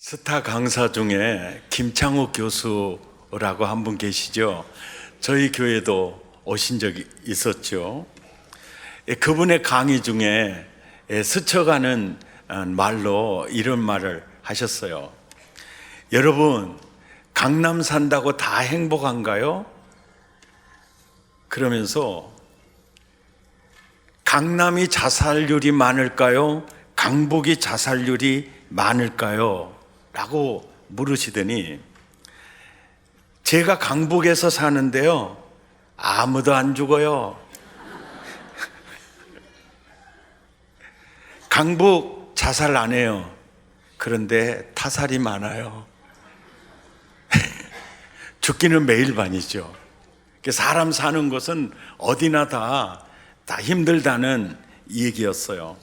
스타 강사 중에 김창욱 교수라고 한 분 계시죠? 저희 교회도 오신 적이 있었죠. 그분의 강의 중에 스쳐가는 말로 이런 말을 하셨어요. 여러분, 강남 산다고 다 행복한가요? 그러면서 강남이 자살률이 많을까요? 강북이 자살률이 많을까요? 라고 물으시더니 제가 강북에서 사는데요, 아무도 안 죽어요. 강북 자살 안 해요. 그런데 타살이 많아요. 죽기는 매일 반이죠. 사람 사는 것은 어디나 다 힘들다는 얘기였어요.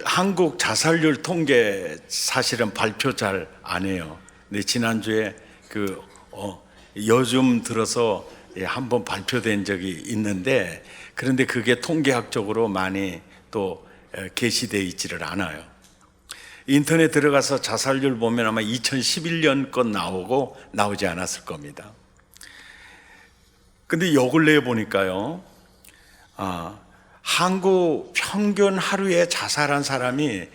한국 자살률 통계 사실은 발표 잘 안 해요. 근데 지난주에 요즘 들어서 한번 발표된 적이 있는데, 그런데 그게 통계학적으로 많이 또 게시되어 있지를 않아요. 인터넷 들어가서 자살률 보면 아마 2011년 것 나오고 나오지 않았을 겁니다. 근데 요 근래에 보니까요, 한국 평균 하루에 자살한 사람이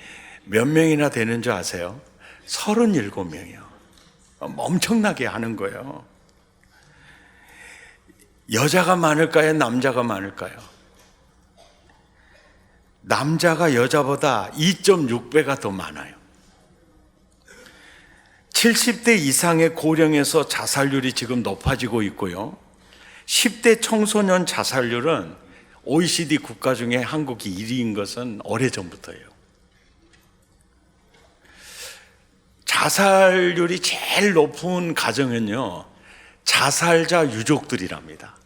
몇 명이나 되는 줄 아세요? 37명이요. 엄청나게 하는 거예요. 여자가 많을까요? 남자가 많을까요? 남자가 여자보다 2.6배가 더 많아요. 70대 이상의 고령에서 자살률이 지금 높아지고 있고요. 10대 청소년 자살률은 OECD 국가 중에 한국이 1위인 것은 오래전부터예요. 자살률이 제일 높은 가정은요, 자살자 유족들이랍니다.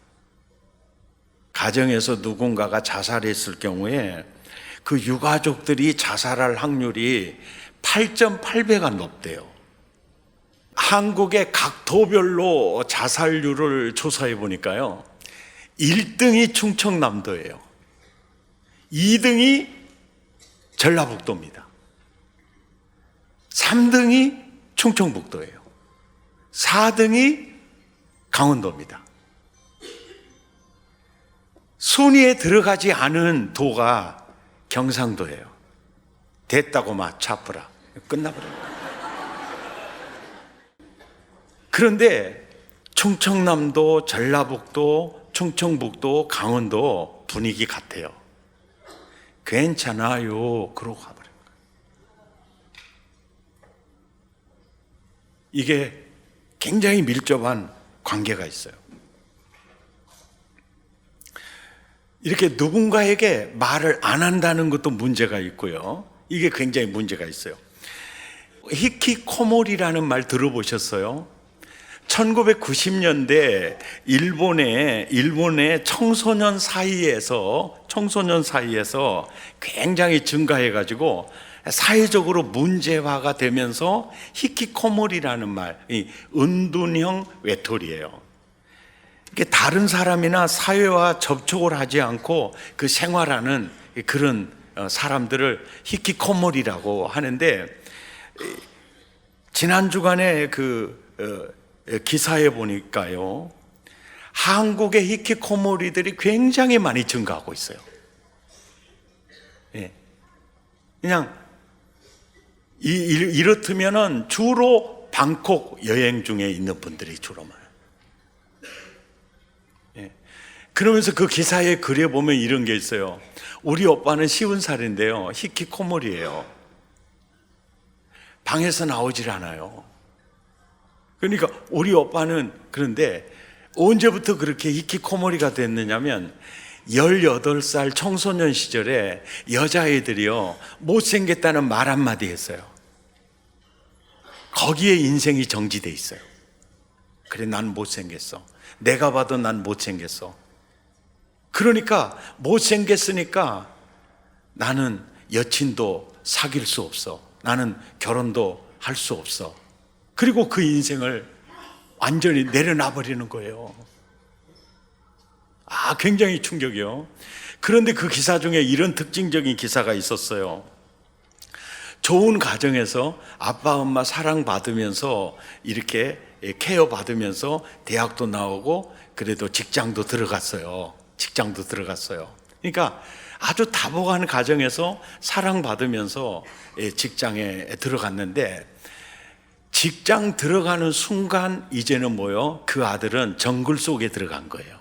가정에서 누군가가 자살했을 경우에 그 유가족들이 자살할 확률이 8.8배가 높대요. 한국의 각 도별로 자살률을 조사해 보니까요, 1등이 충청남도예요. 2등이 전라북도입니다. 3등이 충청북도예요. 4등이 강원도입니다. 순위에 들어가지 않은 도가 경상도예요. 됐다고 막 차프라 끝나버려요. 그런데 충청남도, 전라북도, 충청북도, 강원도 분위기 같아요. 괜찮아요. 그러고 가버려요. 이게 굉장히 밀접한 관계가 있어요. 이렇게 누군가에게 말을 안 한다는 것도 문제가 있고요. 이게 굉장히 문제가 있어요. 히키코모리라는 말 들어보셨어요? 1990년대 일본의 청소년 사이에서 굉장히 증가해가지고 사회적으로 문제화가 되면서 히키코모리라는 말, 이 은둔형 외톨이에요. 이게 다른 사람이나 사회와 접촉을 하지 않고 그 생활하는 그런 사람들을 히키코모리라고 하는데, 지난 주간에 기사에 보니까요, 한국의 히키코모리들이 굉장히 많이 증가하고 있어요. 예. 그냥 이렇다면은 주로 방콕 여행 중에 있는 분들이 주로 많아요. 예. 그러면서 그 기사에 글에 보면 이런 게 있어요. 우리 오빠는 50살인데요, 히키코모리예요. 방에서 나오질 않아요. 그러니까 우리 오빠는, 그런데 언제부터 그렇게 히키코모리가 됐느냐면 18살 청소년 시절에 여자애들이요, 못생겼다는 말 한마디 했어요. 거기에 인생이 정지돼 있어요. 그래, 난 못생겼어. 내가 봐도 난 못생겼어. 그러니까 못생겼으니까 나는 여친도 사귈 수 없어. 나는 결혼도 할 수 없어. 그리고 그 인생을 완전히 내려놔 버리는 거예요. 굉장히 충격이요. 그런데 그 기사 중에 이런 특징적인 기사가 있었어요. 좋은 가정에서 아빠 엄마 사랑받으면서 이렇게 케어 받으면서 대학도 나오고 그래도 직장도 들어갔어요. 그러니까 아주 다복한 가정에서 사랑받으면서 직장에 들어갔는데, 직장 들어가는 순간 이제는 뭐요? 그 아들은 정글 속에 들어간 거예요.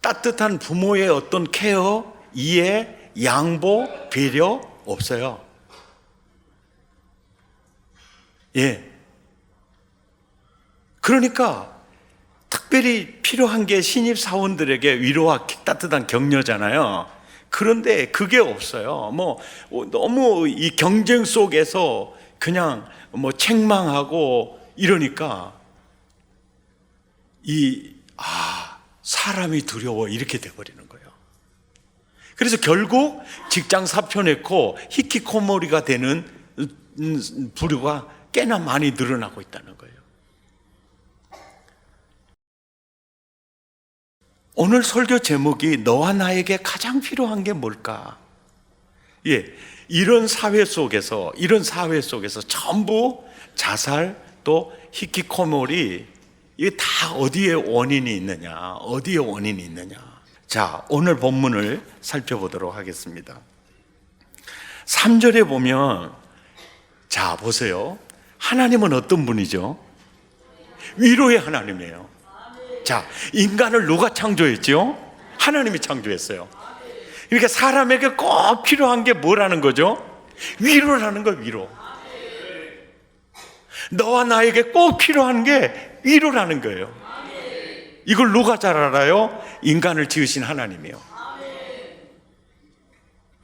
따뜻한 부모의 어떤 케어, 이해, 양보, 배려 없어요. 예. 그러니까 특별히 필요한 게 신입사원들에게 위로와 따뜻한 격려잖아요. 그런데 그게 없어요. 너무 이 경쟁 속에서 그냥 책망하고 이러니까 사람이 두려워 이렇게 돼버리는 거예요. 그래서 결국 직장 사표냈고 히키코모리가 되는 부류가 꽤나 많이 늘어나고 있다는 거예요. 오늘 설교 제목이 너와 나에게 가장 필요한 게 뭘까? 이런 사회 속에서 전부 자살 또 히키코모리, 이게 다 어디에 원인이 있느냐? 자, 오늘 본문을 살펴보도록 하겠습니다. 3절에 보면, 자, 보세요. 하나님은 어떤 분이죠? 위로의 하나님이에요. 자, 인간을 누가 창조했죠? 하나님이 창조했어요. 그러니까 사람에게 꼭 필요한 게 뭐라는 거죠? 위로라는 거예요, 위로. 너와 나에게 꼭 필요한 게 위로라는 거예요. 이걸 누가 잘 알아요? 인간을 지으신 하나님이요.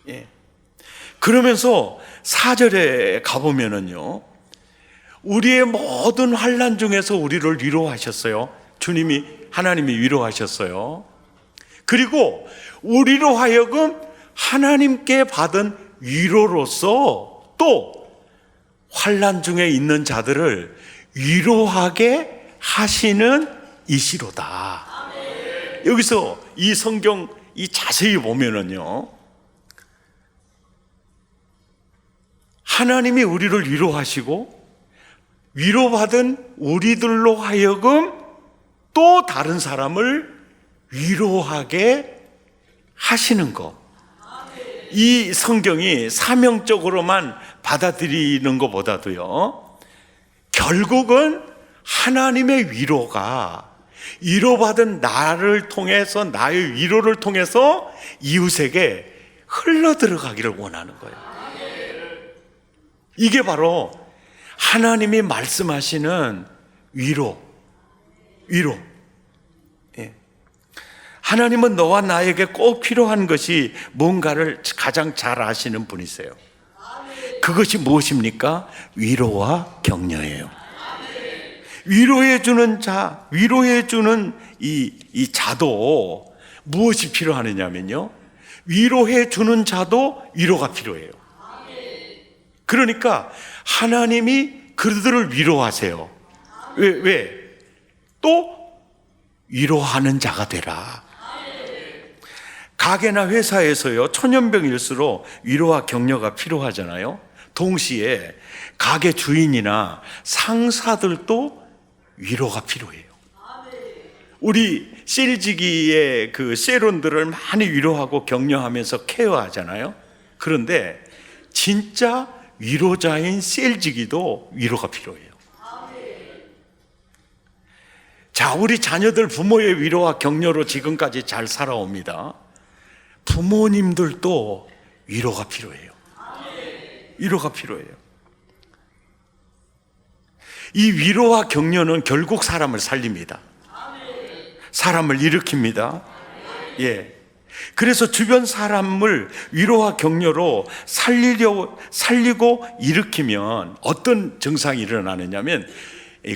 예. 그러면서 4절에 가보면은요, 우리의 모든 환난 중에서 우리를 위로하셨어요. 하나님이 위로하셨어요. 그리고 우리로 하여금 하나님께 받은 위로로서 또 환난 중에 있는 자들을 위로하게 하시는 이시로다. 여기서 이 성경 자세히 보면은요, 하나님이 우리를 위로하시고 위로받은 우리들로 하여금 또 다른 사람을 위로하게 하시는 것. 이 성경이 사명적으로만 받아들이는 것보다도요, 결국은 하나님의 위로가 위로받은 나를 통해서, 나의 위로를 통해서 이웃에게 흘러 들어가기를 원하는 거예요. 이게 바로 하나님이 말씀하시는 위로. 예. 하나님은 너와 나에게 꼭 필요한 것이 뭔가를 가장 잘 아시는 분이세요. 그것이 무엇입니까? 위로와 격려예요. 위로해주는 이 자도 무엇이 필요하느냐면요, 위로해주는 자도 위로가 필요해요. 그러니까 하나님이 그들을 위로하세요. 왜? 또 위로하는 자가 되라. 가게나 회사에서요, 천연병일수록 위로와 격려가 필요하잖아요. 동시에 가게 주인이나 상사들도 위로가 필요해요. 우리 셀지기의 그 세론들을 많이 위로하고 격려하면서 케어하잖아요. 그런데 진짜 위로자인 셀지기도 위로가 필요해요. 자, 우리 자녀들 부모의 위로와 격려로 지금까지 잘 살아옵니다. 부모님들도 위로가 필요해요. 위로가 필요해요. 이 위로와 격려는 결국 사람을 살립니다. 사람을 일으킵니다. 예. 그래서 주변 사람을 위로와 격려로 살리고 일으키면 어떤 증상이 일어나느냐면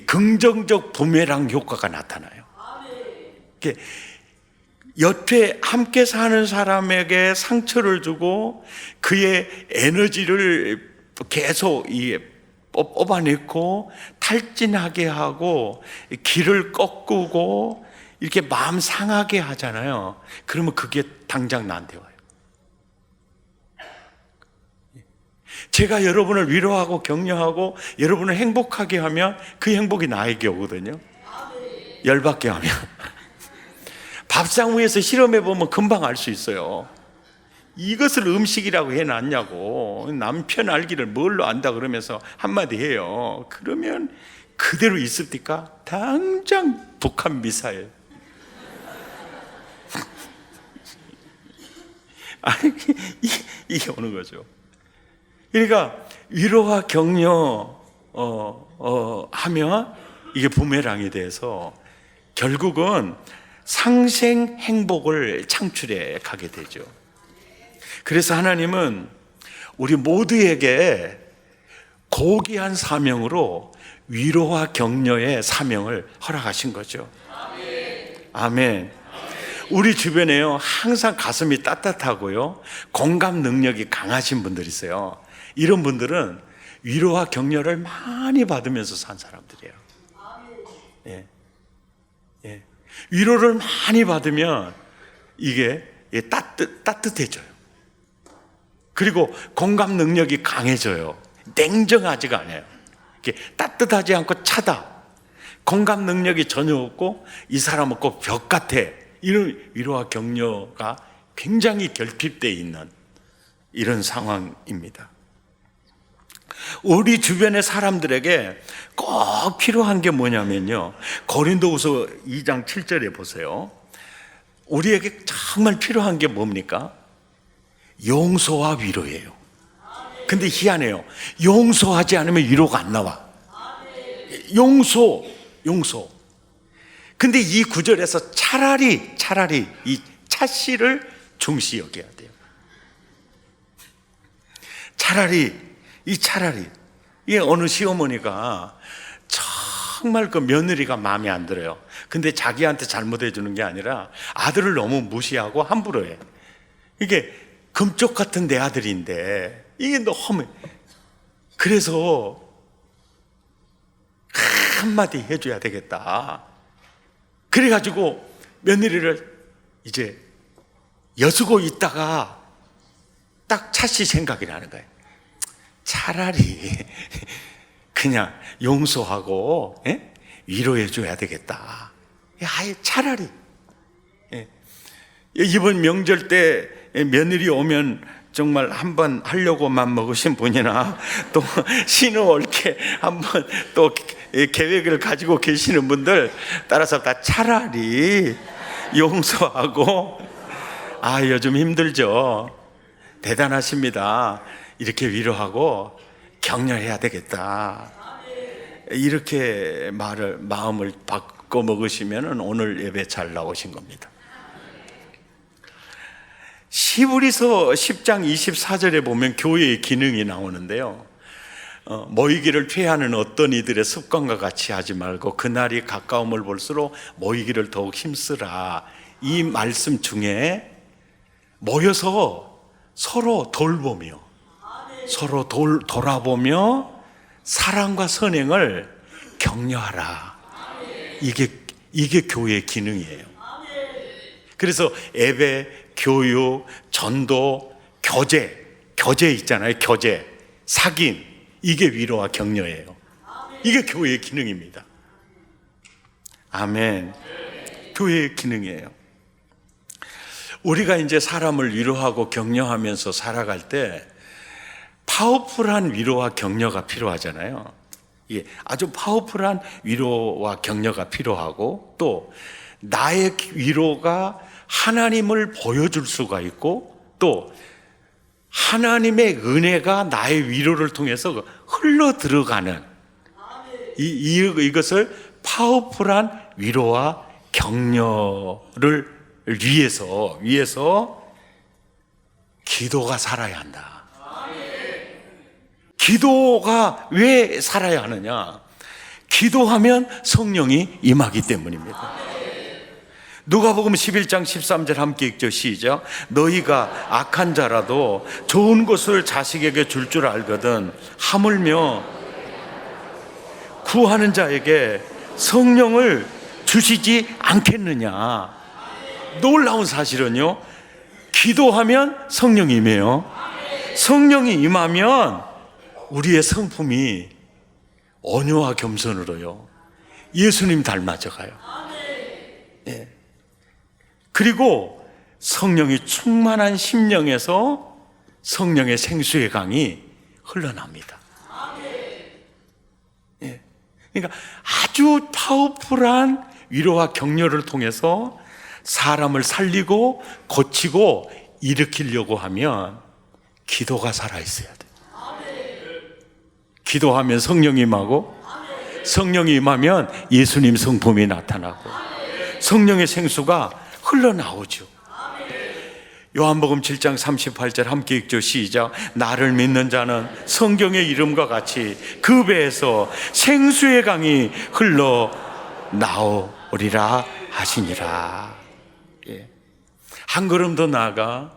긍정적 부메랑 효과가 나타나요. 옆에 함께 사는 사람에게 상처를 주고 그의 에너지를 계속 뽑아내고 탈진하게 하고 길을 꺾고 이렇게 마음 상하게 하잖아요. 그러면 그게 당장 나한테 와요. 제가 여러분을 위로하고 격려하고 여러분을 행복하게 하면 그 행복이 나에게 오거든요. 열받게 하면. 밥상 위에서 실험해 보면 금방 알 수 있어요. 이것을 음식이라고 해놨냐고. 남편 알기를 뭘로 안다 그러면서 한마디 해요. 그러면 그대로 있습니까? 당장 북한 미사일. 아니, 이게 오는 거죠. 그러니까 위로와 격려 하면 이게 부메랑이 돼서 결국은 상생 행복을 창출해 가게 되죠. 그래서 하나님은 우리 모두에게 고귀한 사명으로 위로와 격려의 사명을 허락하신 거죠. 아멘. 우리 주변에요, 항상 가슴이 따뜻하고요, 공감 능력이 강하신 분들이 있어요. 이런 분들은 위로와 격려를 많이 받으면서 산 사람들이에요. 예. 예. 위로를 많이 받으면 이게 따뜻해져요. 그리고 공감 능력이 강해져요. 냉정하지가 않아요. 이렇게 따뜻하지 않고 차다. 공감 능력이 전혀 없고 이 사람은 꼭 벽 같아. 이런 위로와 격려가 굉장히 결핍되어 있는 이런 상황입니다. 우리 주변의 사람들에게 꼭 필요한 게 뭐냐면요, 고린도후서 2장 7절에 보세요. 우리에게 정말 필요한 게 뭡니까? 용서와 위로예요. 근데 희한해요. 용서하지 않으면 위로가 안 나와. 용서. 근데 이 구절에서 차라리 이 차씨를 중시 여겨야 돼요. 차라리 이게 어느 시어머니가 정말 그 며느리가 마음에 안 들어요. 근데 자기한테 잘못해 주는 게 아니라 아들을 너무 무시하고 함부로 해. 이게 금쪽 같은 내 아들인데 이게 너무, 그래서 한마디 해줘야 되겠다. 그래가지고 며느리를 이제 여수고 있다가 딱 차씨 생각이 나는 거예요. 차라리 그냥 용서하고 위로해 줘야 되겠다. 아예 차라리. 이번 명절 때 며느리 오면 정말 한번 하려고만 먹으신 분이나 또 신호 옳게 한번 또 계획을 가지고 계시는 분들 따라서 다 차라리 용서하고, 요즘 힘들죠. 대단하십니다. 이렇게 위로하고 격려해야 되겠다. 이렇게 마음을 바꿔 먹으시면 오늘 예배 잘 나오신 겁니다. 히브리서 10장 24절에 보면 교회의 기능이 나오는데요, 모이기를 피하는 어떤 이들의 습관과 같이 하지 말고 그날이 가까움을 볼수록 모이기를 더욱 힘쓰라. 이 말씀 중에 모여서 서로 돌보며 서로 돌아보며 사랑과 선행을 격려하라. 이게 교회의 기능이에요. 그래서 예배, 교육, 전도, 교제 있잖아요. 교제, 사귐, 이게 위로와 격려예요. 이게 교회의 기능입니다. 아멘. 교회의 기능이에요. 우리가 이제 사람을 위로하고 격려하면서 살아갈 때 파워풀한 위로와 격려가 필요하잖아요. 아주 파워풀한 위로와 격려가 필요하고, 또 나의 위로가 하나님을 보여줄 수가 있고, 또 하나님의 은혜가 나의 위로를 통해서 흘러 들어가는 이것을 파워풀한 위로와 격려를 위해서 기도가 살아야 한다. 기도가 왜 살아야 하느냐? 기도하면 성령이 임하기 때문입니다. 누가복음 11장 13절 함께 읽죠. 시작. 너희가 악한 자라도 좋은 것을 자식에게 줄 줄 알거든 하물며 구하는 자에게 성령을 주시지 않겠느냐. 놀라운 사실은요, 기도하면 성령이 임해요. 성령이 임하면 우리의 성품이 온유와 겸손으로요, 예수님 닮아져 가요. 예. 그리고 성령이 충만한 심령에서 성령의 생수의 강이 흘러납니다. 예. 그러니까 아주 파워풀한 위로와 격려를 통해서 사람을 살리고 고치고 일으키려고 하면 기도가 살아있어야 돼요. 기도하면 성령이 임하고, 성령이 임하면 예수님 성품이 나타나고, 성령의 생수가 흘러나오죠. 요한복음 7장 38절 함께 읽죠. 시작. 나를 믿는 자는 성경의 이름과 같이 그 배에서 생수의 강이 흘러나오리라 하시니라. 예. 한 걸음 더 나아가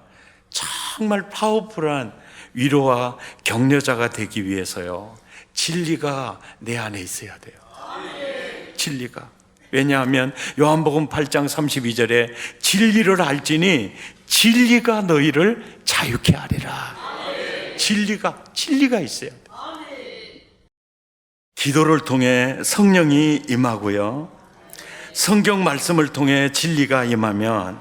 정말 파워풀한 위로와 격려자가 되기 위해서요, 진리가 내 안에 있어야 돼요. 진리가. 왜냐하면 요한복음 8장 32절에 진리를 알지니 진리가 너희를 자유케 하리라. 진리가 있어야 돼요. 기도를 통해 성령이 임하고요, 성경 말씀을 통해 진리가 임하면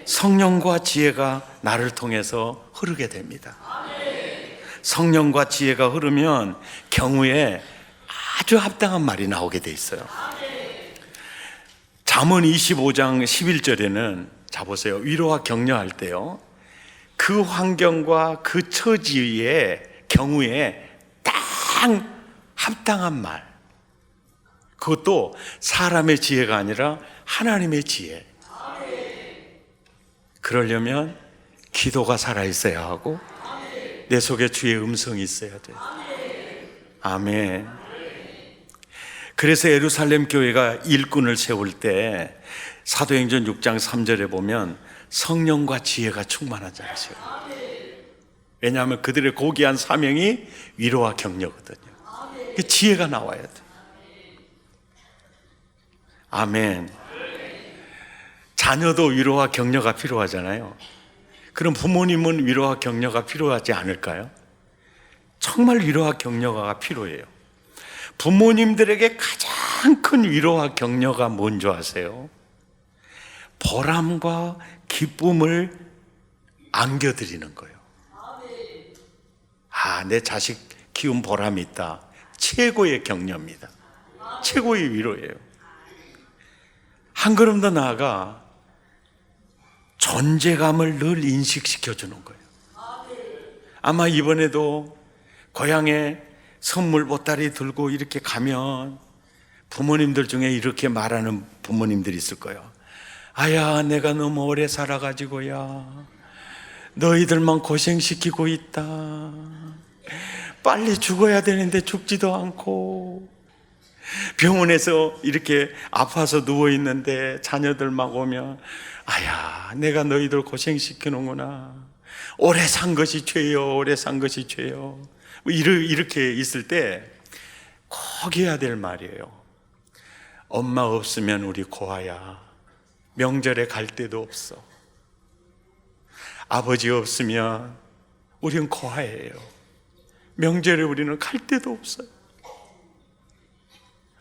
성령과 지혜가 나를 통해서 흐르게 됩니다. 성령과 지혜가 흐르면 경우에 아주 합당한 말이 나오게 돼 있어요. 잠언 25장 11절에는 자 보세요. 위로와 격려할 때요, 그 환경과 그 처지의 경우에 딱 합당한 말, 그것도 사람의 지혜가 아니라 하나님의 지혜. 그러려면 기도가 살아있어야 하고 내 속에 주의 음성이 있어야 돼요. 아멘. 그래서 예루살렘 교회가 일꾼을 세울 때 사도행전 6장 3절에 보면 성령과 지혜가 충만한 자라세요. 왜냐하면 그들의 고귀한 사명이 위로와 격려거든요. 그 지혜가 나와야 돼요. 아멘. 자녀도 위로와 격려가 필요하잖아요. 그럼 부모님은 위로와 격려가 필요하지 않을까요? 정말 위로와 격려가 필요해요. 부모님들에게 가장 큰 위로와 격려가 뭔지 아세요? 보람과 기쁨을 안겨드리는 거예요. 아, 내 자식 키운 보람이 있다. 최고의 격려입니다. 최고의 위로예요. 한 걸음 더 나아가 존재감을 늘 인식시켜 주는 거예요. 아마 이번에도 고향에 선물 보따리 들고 이렇게 가면 부모님들 중에 이렇게 말하는 부모님들이 있을 거예요. 아야, 내가 너무 오래 살아가지고야 너희들만 고생시키고 있다. 빨리 죽어야 되는데 죽지도 않고, 병원에서 이렇게 아파서 누워있는데 자녀들 막 오면 아야, 내가 너희들 고생시키는구나. 오래 산 것이 죄요, 오래 산 것이 죄요. 이렇게 있을 때 꼭 해야 될 말이에요. 엄마 없으면 우리 고아야 명절에 갈 데도 없어. 아버지 없으면 우리는 고아예요. 명절에 우리는 갈 데도 없어요.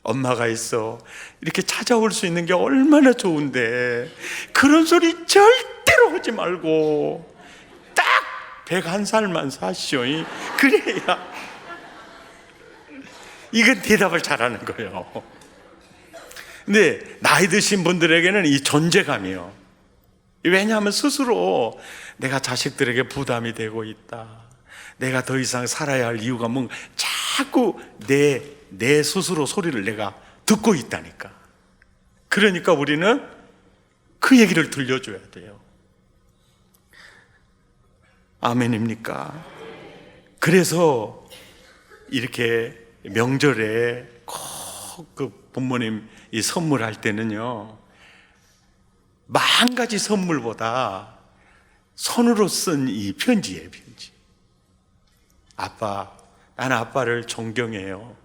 엄마가 있어 이렇게 찾아올 수 있는 게 얼마나 좋은데, 그런 소리 절대로 하지 말고 딱 101살만 사시오. 그래야 이건 대답을 잘하는 거예요. 근데 나이 드신 분들에게는 이 존재감이요. 왜냐하면 스스로 내가 자식들에게 부담이 되고 있다, 내가 더 이상 살아야 할 이유가 뭔가, 자꾸 내 스스로 소리를 내가 듣고 있다니까. 그러니까 우리는 그 얘기를 들려줘야 돼요. 아멘입니까? 그래서 이렇게 명절에 꼭 그 부모님 이 선물할 때는요, 10,000가지 선물보다 손으로 쓴 이 편지예요, 편지. 아빠, 나는 아빠를 존경해요.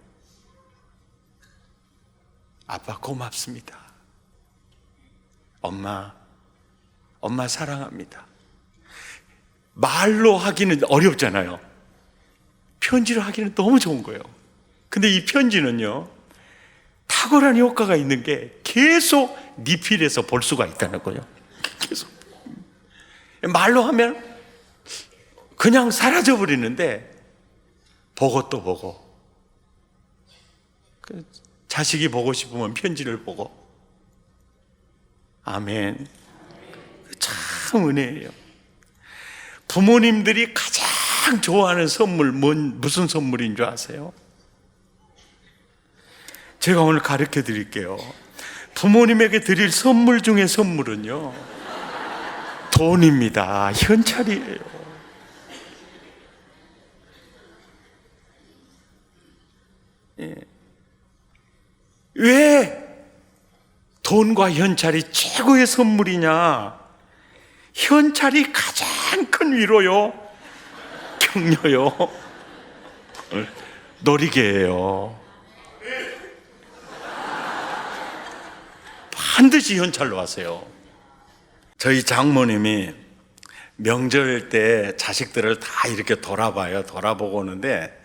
아빠 고맙습니다. 엄마 사랑합니다. 말로 하기는 어렵잖아요. 편지를 하기는 너무 좋은 거예요. 근데 이 편지는요, 탁월한 효과가 있는 게 계속 리필해서 볼 수가 있다는 거예요. 계속. 말로 하면 그냥 사라져 버리는데 보고 또 보고, 자식이 보고 싶으면 편지를 보고. 아멘. 참 은혜예요. 부모님들이 가장 좋아하는 선물 무슨 선물인 줄 아세요? 제가 오늘 가르쳐 드릴게요. 부모님에게 드릴 선물 중에 선물은요, 돈입니다. 현찰이에요. 예. 왜 돈과 현찰이 최고의 선물이냐? 현찰이 가장 큰 위로요, 격려요, 놀이개예요. 반드시 현찰로 하세요. 저희 장모님이 명절 때 자식들을 다 이렇게 돌아봐요. 돌아보고 오는데,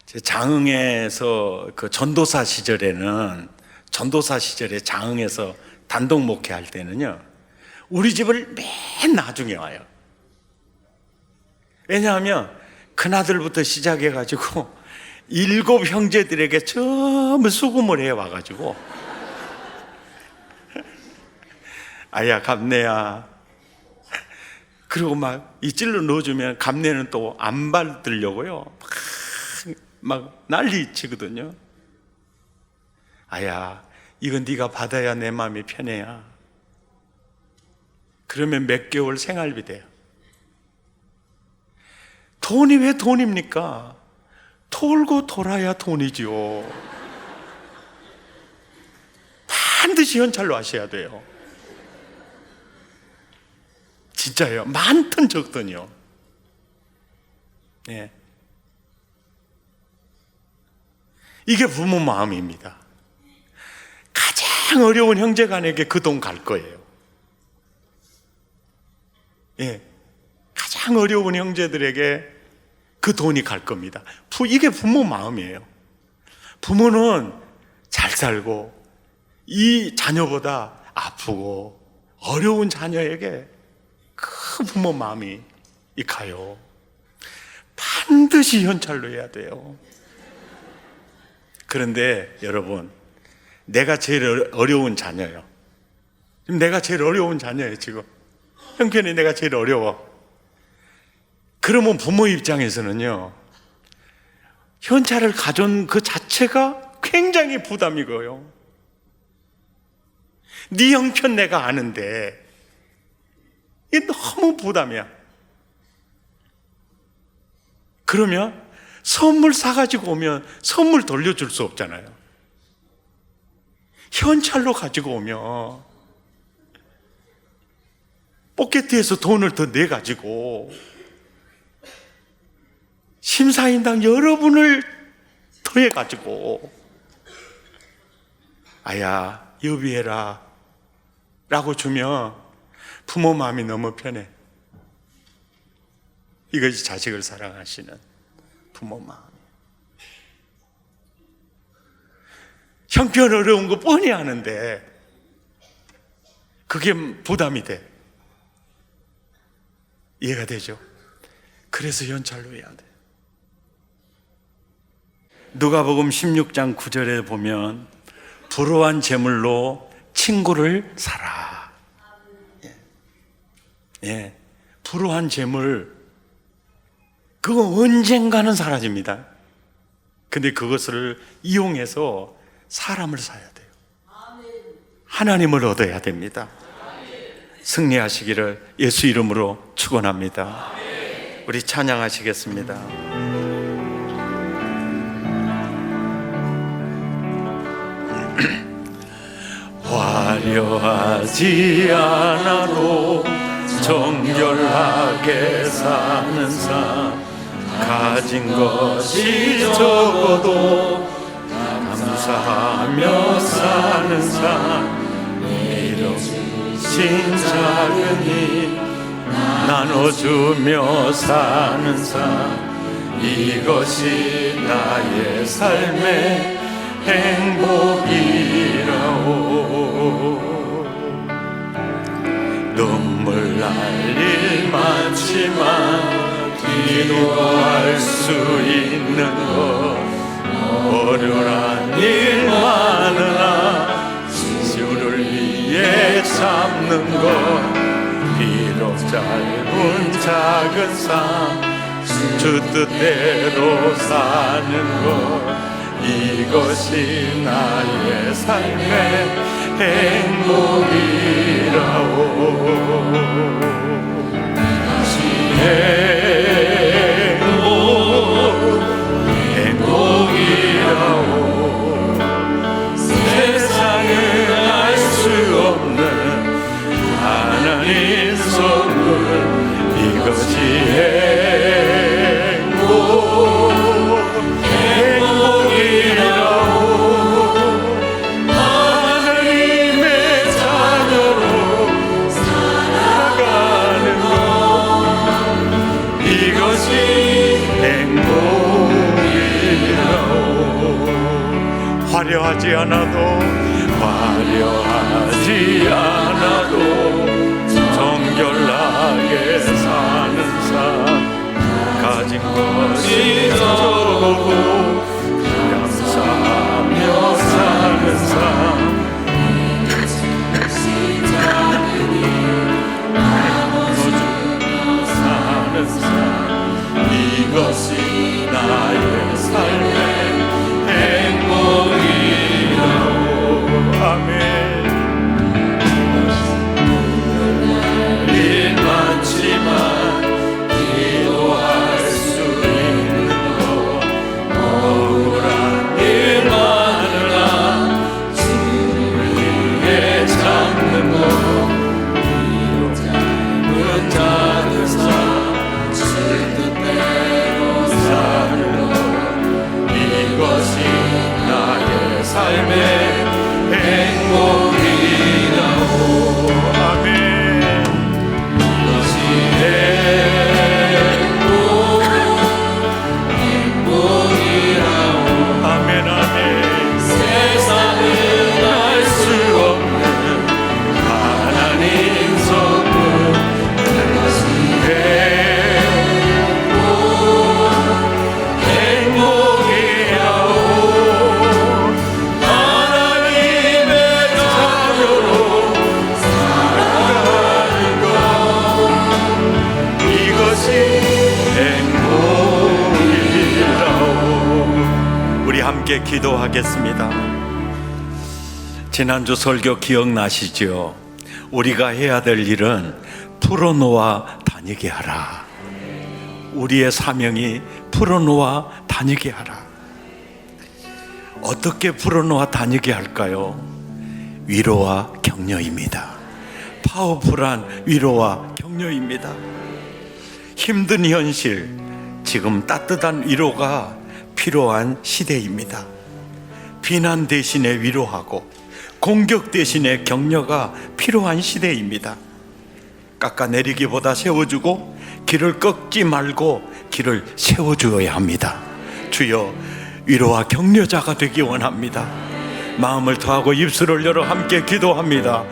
제 장흥에서 그 전도사 시절에 장흥에서 단독 목회할 때는요, 우리 집을 맨 나중에 와요. 왜냐하면 큰아들부터 시작해가지고 7 형제들에게 전부 수금을 해와가지고, 아야 감내야, 그리고 막 이 찔러 넣어주면 감내는 또 안 받으려고요, 막 난리 치거든요. 아야, 이건 네가 받아야 내 마음이 편해야. 그러면 몇 개월 생활비 돼요. 돈이 왜 돈입니까? 돌고 돌아야 돈이지요. 반드시 현찰로 하셔야 돼요. 진짜예요. 많든 적든요. 예. 이게 부모 마음입니다. 가장 어려운 형제간에게 그 돈 갈 거예요. 예. 가장 어려운 형제들에게 그 돈이 갈 겁니다. 이게 부모 마음이에요. 부모는 잘 살고 이 자녀보다 아프고 어려운 자녀에게 그 부모 마음이 가요. 반드시 현찰로 해야 돼요. 그런데 여러분, 내가 제일 어려운 자녀예요. 지금 내가 제일 어려운 자녀예요. 지금 형편이 내가 제일 어려워. 그러면 부모 입장에서는요, 현찰을 가져온 그 자체가 굉장히 부담이고요. 네 형편 내가 아는데 이게 너무 부담이야. 그러면 선물 사가지고 오면 선물 돌려줄 수 없잖아요. 현찰로 가지고 오면 포켓에서 돈을 더 내가지고 심사인당 여러분을 더해가지고 아야 여비해라 라고 주면 부모 마음이 너무 편해. 이것이 자식을 사랑하시는 부모 마음. 형편 어려운 거 뻔히 아는데 그게 부담이 돼. 이해가 되죠? 그래서 현찰로 해야 돼. 누가복음 16장 9절에 보면 불우한 재물로 친구를 사라. 예, 불우한 재물, 그거 언젠가는 사라집니다. 근데 그것을 이용해서 사람을 사야 돼요. 하나님을 얻어야 됩니다. 승리하시기를 예수 이름으로 축원합니다. 우리 찬양하시겠습니다. 화려하지 않아도 정결하게 사는 삶, 가진 것이 적어도 감사하며 사는 삶, 이루신 작은 일 나눠주며 사는 삶, 이것이 나의 삶의 행복이라오. 눈물 날 일 많지만 기도할 수 있는 것, 어려운 일 많으나 주를 위해 참는 것, 비록 짧은 작은 삶 주 뜻대로 사는 것, 이것이 나의 삶의 행복이라오. 행복이라오. 세상은 알 수 없는 하나님 선물, 이것이 행복이라오. 하나님의 자녀로 살아가는 것, 이것이 행복이라오. 화려하지 않아도 정결하게 사는 삶, 가진 것이 적어도 감사하며 사는 삶, 사는 삶, 이것이 나의 삶의 행복이라오. 아멘. 일 많지만 기도할 수 있는 것, 억울한 일 많으나 주를 위해 참는 것, 비록 짧은 작은 삶 주 뜻대로 사는 것, 이것이 나의 삶의 행복이라오. 아멘. 이것이 행복이라오. 아멘, 아멘. 세상은 알 수 없는 하나님 선물, 이것이 행복이라오. 하나님의 자녀로 살아가는 것, 이것이 행복이라오. 우리 함께 기도하겠습니다. 지난주 설교 기억나시죠? 우리가 해야 될 일은 풀어놓아 다니게 하라. 우리의 사명이 풀어놓아 다니게 하라. 어떻게 풀어놓아 다니게 할까요? 위로와 격려입니다. 파워풀한 위로와 격려입니다. 힘든 현실, 지금 따뜻한 위로가 필요한 시대입니다. 비난 대신에 위로하고 공격 대신에 격려가 필요한 시대입니다. 깎아내리기보다 세워주고 길을 꺾지 말고 길을 세워주어야 합니다. 주여, 위로와 격려자가 되기 원합니다. 마음을 더하고 입술을 열어 함께 기도합니다.